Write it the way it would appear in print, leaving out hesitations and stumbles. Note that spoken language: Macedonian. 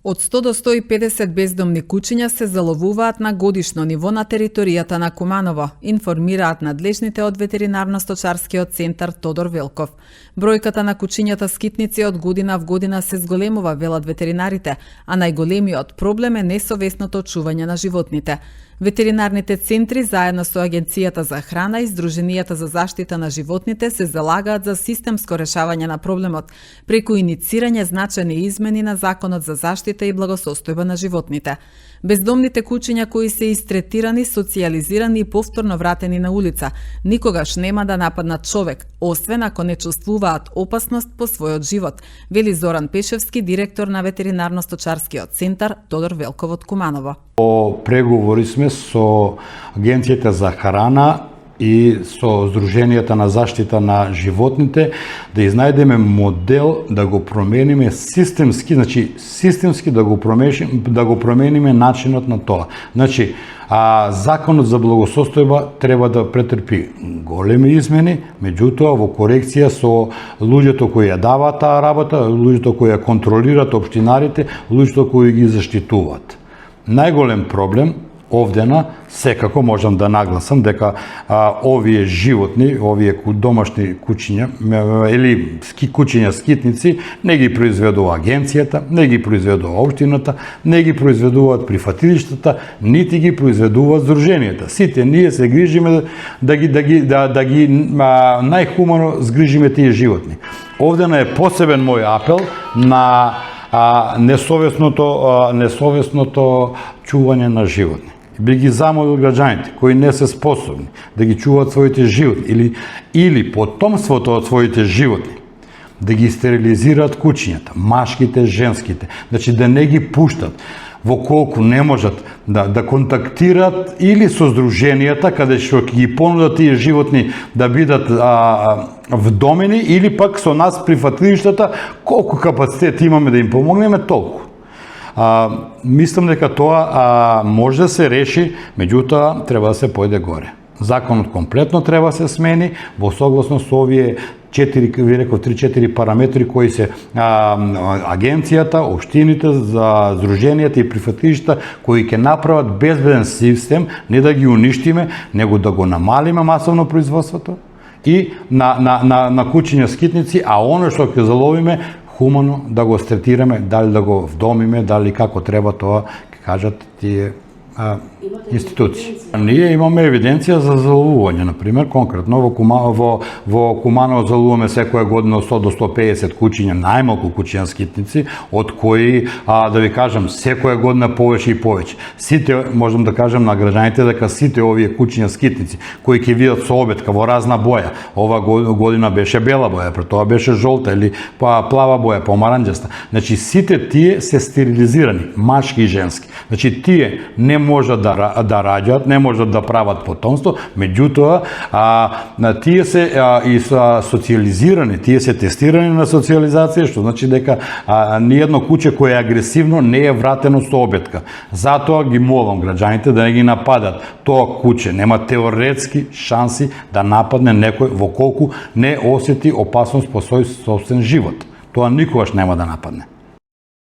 Од 100 до 150 бездомни куќиња се заловуваат на годишно ниво на територијата на Куманово, информираат надлежните од ветеринарно-сточарскиот центар Тодор Велков. Бројката на куќињата скитници од година в година се зголемува, велат ветеринарите, а најголемиот проблем е несовесното чување на животните. Ветеринарните центри заедно со Агенцијата за храна и Сдруженијата за заштита на животните се залагаат за системско решавање на проблемот преку иницирање значајни измени на Законот за заштита и благосостојба на животните. Бездомните куќиња кои се истретирани, социјализирани и повторно вратени на улица никогаш нема да нападнат човек, освен ако не чувствуваат опасност по својот живот, вели Зоран Пешевски, директор на ветеринарно-сточарскиот центар Тодор Велков од Куманово. По преговори сме со Агенцијата за храна и со Сдруженијата на заштита на животните да изнајдеме модел да го промениме системски, системски да го промениме начинот на тоа. Законот за благосостојба треба да претрпи големи измени, меѓутоа во корекција со луѓето кои ја даваат таа работа, луѓето кои ја контролираат, општинарите, луѓето кои ги заштитуваат. Најголем проблем овдена, секако можам да нагласам дека овие животни, овие домашни куќиња или куќиња скитници не ги произведува агенцијата, не ги произведува општината, не ги произведуваат прифатилиштата, нити ги произведуваат здруженијата. Сите ние се грижиме да ги најхумано згрижиме тие животни. Овдена е посебен мој апел на несовесното чување на животни. Би ги замолил граѓаните кои не се способни да ги чуваат своите животни или потомството од своите животни, да ги стерилизираат куќињата, машките, женските, да не ги пуштат во колку не можат да контактираат или со здруженијата каде што ги понудат тие животни да бидат вдомени или пак со нас прифатилиштата, колку капацитет имаме да им помогнеме, толку. Мислам дека тоа може да се реши, меѓутоа треба да се појде горе. Законот комплетно треба да се смени во согласно со овие 3-4 параметри кои се агенцијата, општините, здруженијата и прифатилишта кои ќе направат безбеден систем, не да ги уништиме, него да го намалиме масовно производството и на куќиња скитници, а оно што ќе заловиме хумано да го стретираме, дали да го вдомиме, дали како треба тоа, ќе кажат тие институции. Ние имаме евиденција за заловување, например, конкретно во Куманово заловуваме секоја година 100 до 150 куќиња, најмалку куќиња скитници, од кои, да ви кажам, секоја година повеќе и повеќе. Сите, можам да кажам на граѓаните дека сите овие куќиња скитници, кои ќе видат со обетка во разна боја, ова година беше бела боја, пред тоа беше жолта или плава боја, помаранџаста. Сите тие се стерилизирани, машки и женски. Тие не можат да раѓаат, не можат да прават потомство, меѓутоа тие се и социјализирани, тие се тестирани на социјализација, што значи дека ниедно куќе кое е агресивно не е вратено со обетка. Затоа ги молам граѓаните да не ги нападат. Тоа куќе нема теоретски шанси да нападне некој во колку не осети опасност по свој собствен живот. Тоа никогаш нема да нападне.